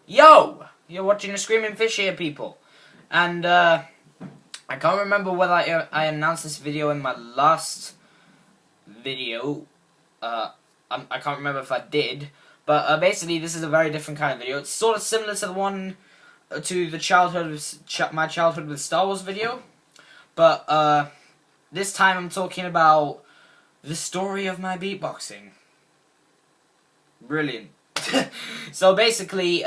Yo! You're watching a Screaming Fish here, people. And, I can't remember whether I announced this video in my last video. I can't remember if I did. But, basically, this is a very different kind of video. It's sort of similar to the one, to the my childhood with Star Wars video. But, this time I'm talking about the story of my beatboxing. Brilliant. So basically,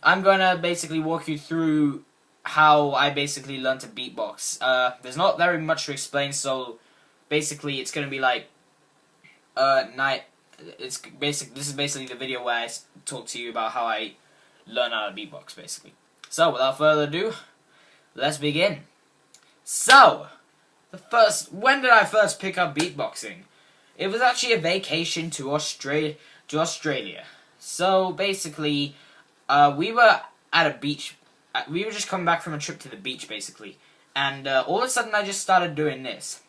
I'm gonna basically walk you through how I basically learned to beatbox. There's not very much to explain, so basically it's gonna be like, this is basically the video where I talk to you about how I learn how to beatbox, basically. So, without further ado, let's begin. So, when did I first pick up beatboxing? It was actually a vacation to Australia. So basically, we were at a beach. We were just coming back from a trip to the beach, basically, and all of a sudden I just started doing this.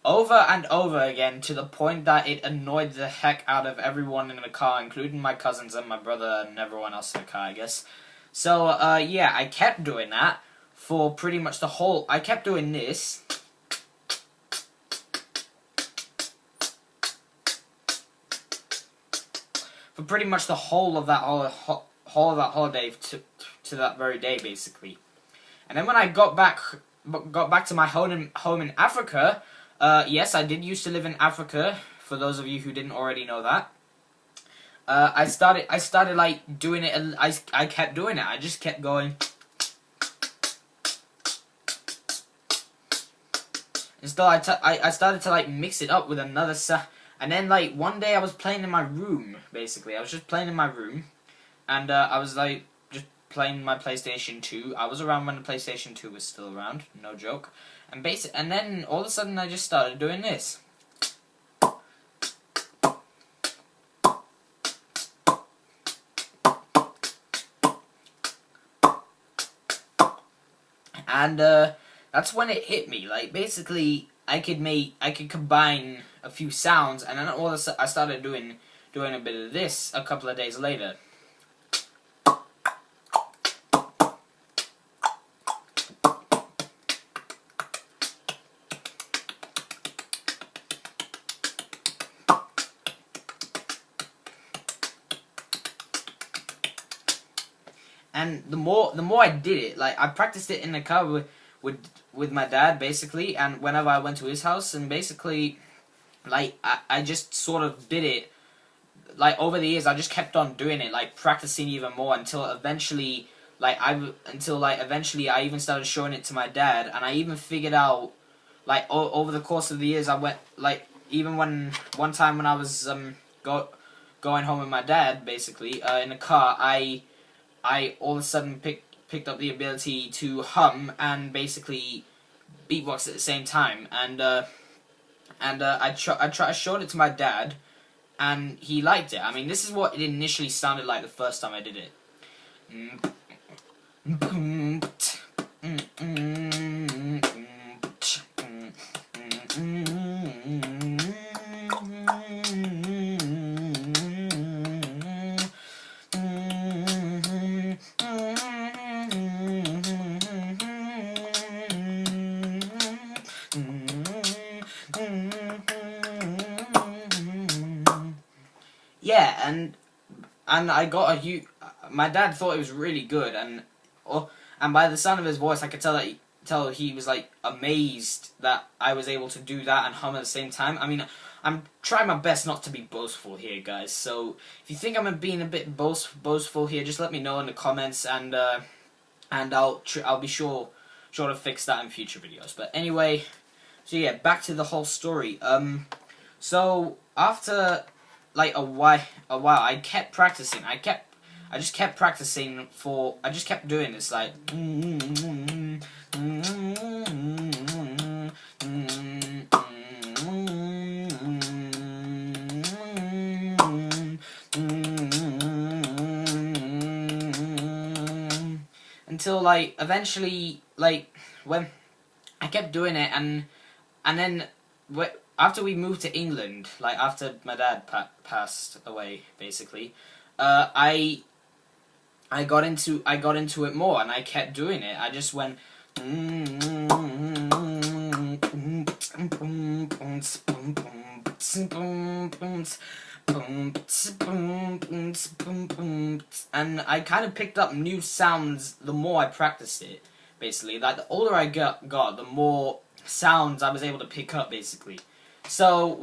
Over and over again, to the point that it annoyed the heck out of everyone in the car, including my cousins and my brother and everyone else in the car, I guess. So, yeah, I kept doing that for pretty much the whole... I kept doing this. For pretty much the whole of that holiday to that very day, basically. And then when I got back to my home in Africa... yes, I did used to live in Africa, for those of you who didn't already know that. I started like doing it, and I kept doing it. I just kept going. And still, I started to like mix it up with another and then like one day I was playing in my room, basically. I was just playing in my room, and I was like just playing my PlayStation 2. I was around when the PlayStation 2 was still around, no joke. And then all of a sudden I just started doing this. And that's when it hit me. Like basically I could combine a few sounds, and then all of a sudden I started doing a bit of this a couple of days later. And the more I did it, like I practiced it in the car with my dad, basically, and whenever I went to his house, and basically, like I just sort of did it. Like over the years, I just kept on doing it, like practicing even more until eventually, eventually I even started showing it to my dad, and I even figured out, like over the course of the years, I went like even one time when I was going home with my dad, basically in the car, I all of a sudden picked up the ability to hum and basically beatbox at the same time, and I showed it to my dad, and he liked it. I mean, this is what it initially sounded like the first time I did it. Yeah, and I got my dad thought it was really good, and by the sound of his voice, I could tell he was like amazed that I was able to do that and hum at the same time. I mean, I'm trying my best not to be boastful here, guys. So if you think I'm being a bit boastful here, just let me know in the comments, and I'll be sure to fix that in future videos. But anyway, so yeah, back to the whole story. So after like a while, I kept practicing. I just kept practicing for. I just kept doing this like. Until like eventually like when I kept doing it and then after we moved to England, like after my dad passed away basically, I got into it more and I kept doing it. I just went and I kind of picked up new sounds the more I practiced it. Basically, like the older I got, the more sounds I was able to pick up. Basically, so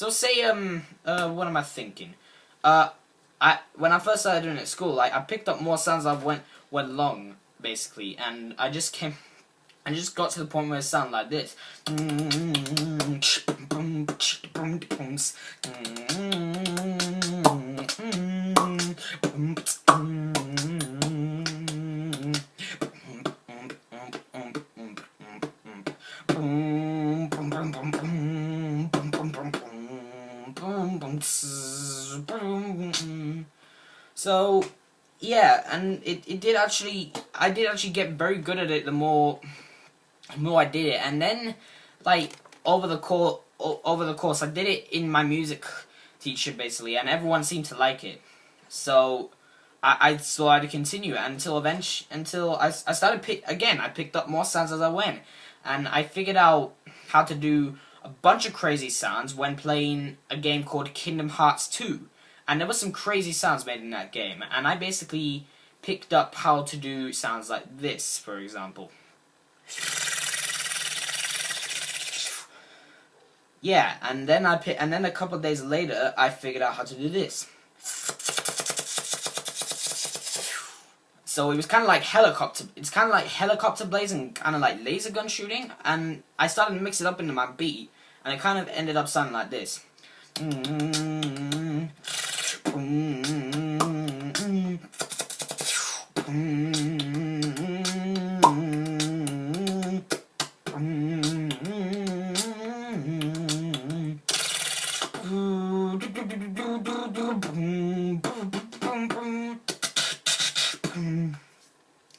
say what am I thinking? When I first started doing it at school, like I picked up more sounds as I went along, basically, and I just got to the point where it sounded like this. So yeah, and it did actually, I did actually get very good at it the more I did it, and then like over the course I did it in my music teacher basically, and everyone seemed to like it. So I started to continue until I started I picked up more sounds as I went, and I figured out how to do a bunch of crazy sounds when playing a game called Kingdom Hearts 2. And there were some crazy sounds made in that game, and I basically picked up how to do sounds like this, for example. Yeah, and then a couple of days later, I figured out how to do this. So it was kind of like helicopter. It's kind of like helicopter blades and kind of like laser gun shooting. And I started to mix it up into my beat, and it kind of ended up sounding like this.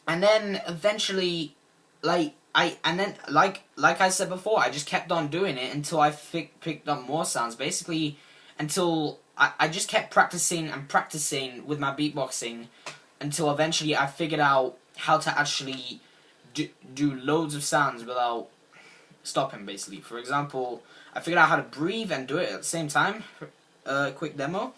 And then eventually, like I said before, I just kept on doing it until I picked up more sounds. Basically, until I just kept practicing and practicing with my beatboxing until eventually I figured out how to actually do loads of sounds without stopping. Basically, for example, I figured out how to breathe and do it at the same time. Quick demo.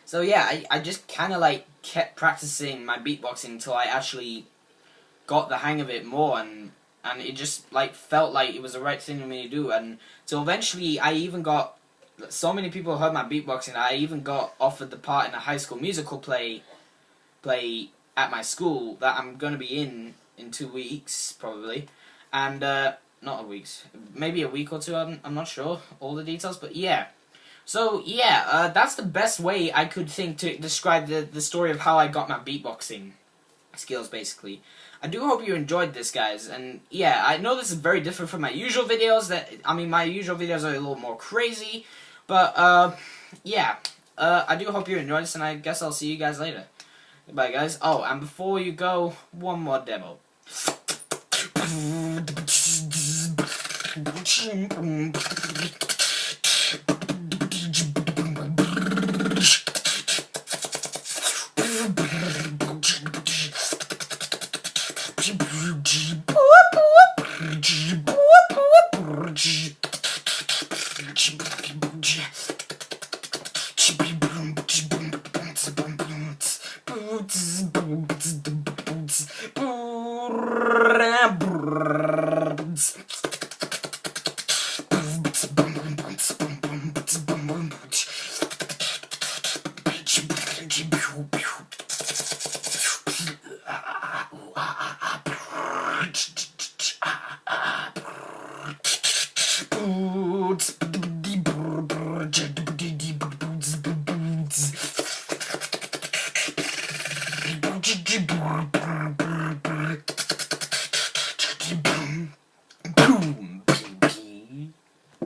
So yeah, I just kind of like kept practicing my beatboxing until I actually got the hang of it more, and it just like felt like it was the right thing for me to do. And so eventually I even got, so many people heard my beatboxing, I even got offered the part in a High School Musical play at my school that I'm going to be in 2 weeks probably. And not a week, maybe a week or two, I'm not sure all the details, but yeah. So yeah, that's the best way I could think to describe the story of how I got my beatboxing skills, basically. I do hope you enjoyed this, guys, and yeah, I know this is very different from my usual videos. My usual videos are a little more crazy, but yeah, I do hope you enjoyed this, and I guess I'll see you guys later. Goodbye, guys. Oh, and before you go, one more demo.